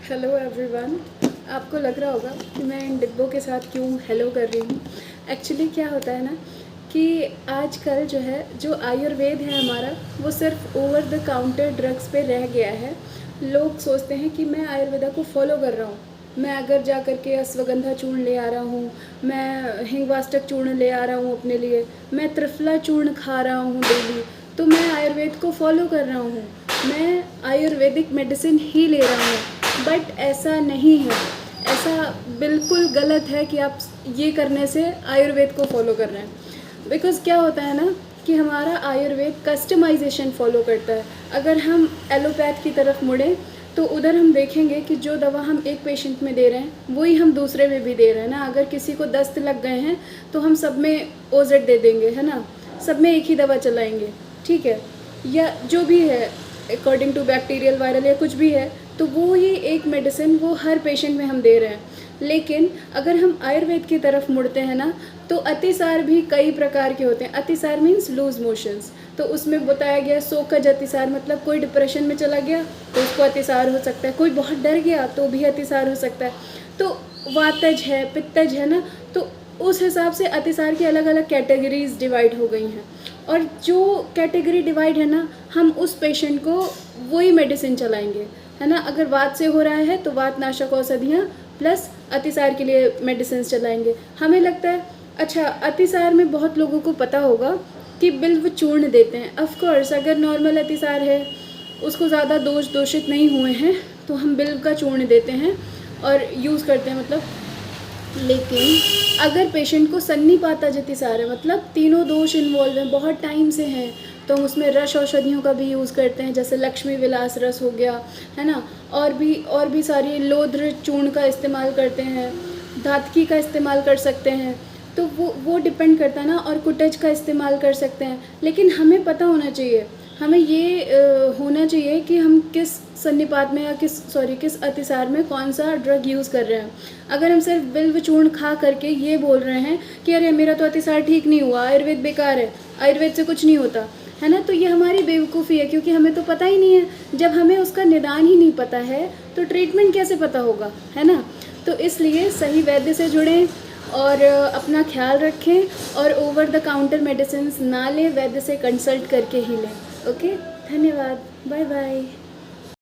Hello everyone. आपको लग रहा होगा कि मैं इन डिब्बों के साथ क्यों हेलो कर रही हूँ। एक्चुअली क्या होता है ना कि आजकल जो है जो आयुर्वेद है हमारा वो सिर्फ ओवर द काउंटर ड्रग्स पे रह गया है। लोग सोचते हैं कि मैं आयुर्वेदा को फॉलो कर रहा हूँ, मैं अगर जा कर के अश्वगंधा चूर्ण ले आ रहा हूँ, मैं हिंगवाष्टक चूर्ण ले आ रहा हूँ अपने लिए, मैं त्रिफला चूर्ण खा रहा हूँ डेली, तो मैं आयुर्वेद को फॉलो कर रहा हूँ, मैं आयुर्वेदिक मेडिसिन ही ले रहा हूँ। बट ऐसा नहीं है, ऐसा बिल्कुल गलत है कि आप ये करने से आयुर्वेद को फॉलो कर रहे हैं। बिकॉज़ क्या होता है ना कि हमारा आयुर्वेद कस्टमाइजेशन फॉलो करता है। अगर हम एलोपैथ की तरफ मुड़ें तो उधर हम देखेंगे कि जो दवा हम एक पेशेंट में दे रहे हैं वही हम दूसरे में भी दे रहे हैं ना। अगर किसी को दस्त लग गए हैं तो हम सब में ओजेड दे देंगे, है ना, सब में एक ही दवा चलाएंगे, ठीक है, या जो भी है अकॉर्डिंग टू बैक्टीरियल वायरल या कुछ भी है, तो वो ही एक मेडिसिन वो हर पेशेंट में हम दे रहे हैं। लेकिन अगर हम आयुर्वेद की तरफ मुड़ते हैं ना तो अतिसार भी कई प्रकार के होते हैं। अतिसार मीन्स लूज मोशंस, तो उसमें बताया गया सोकज अतिसार, मतलब कोई डिप्रेशन में चला गया तो उसको अतिसार हो सकता है, कोई बहुत डर गया तो भी अतिसार हो सकता है। तो वातज है, पित्तज है ना, तो उस हिसाब से अतिसार की अलग अलग कैटेगरीज डिवाइड हो गई हैं। और जो कैटेगरी डिवाइड है ना, हम उस पेशेंट को वही मेडिसिन चलाएंगे, है ना। अगर वात से हो रहा है तो वात नाशक औषधियाँ प्लस अतिसार के लिए मेडिसिन चलाएंगे। हमें लगता है अच्छा अतिसार में बहुत लोगों को पता होगा कि बिल्व चूर्ण देते हैं। ऑफ कोर्स अगर नॉर्मल अतिसार है, उसको ज़्यादा दोषित नहीं हुए हैं, तो हम बिल्व का चूर्ण देते हैं और यूज़ करते हैं, मतलब। लेकिन अगर पेशेंट को सन्निपातज अतिसार है, मतलब तीनों दोष इन्वॉल्व हैं, बहुत टाइम से हैं, तो हम उसमें रस औषधियों का भी यूज़ करते हैं, जैसे लक्ष्मी विलास रस हो गया, है ना, और भी सारी लोध्र चूर्ण का इस्तेमाल करते हैं, धातकी का इस्तेमाल कर सकते हैं। तो वो डिपेंड करता है ना, और कुटज का इस्तेमाल कर सकते हैं। लेकिन हमें पता होना चाहिए, हमें ये होना चाहिए कि हम किस सन्निपात में या किस अतिसार में कौन सा ड्रग यूज़ कर रहे हैं। अगर हम सिर्फ बिल्व चूर्ण खा करके ये बोल रहे हैं कि अरे मेरा तो अतिसार ठीक नहीं हुआ, आयुर्वेद बेकार है, आयुर्वेद से कुछ नहीं होता, है ना, तो ये हमारी बेवकूफ़ी है, क्योंकि हमें तो पता ही नहीं है। जब हमें उसका निदान ही नहीं पता है तो ट्रीटमेंट कैसे पता होगा, है ना। तो इसलिए सही वैद्य से जुड़ें और अपना ख्याल रखें, और ओवर द काउंटर मेडिसिन ना लें, वैद्य से कंसल्ट करके ही लें। ओके, धन्यवाद, बाय बाय।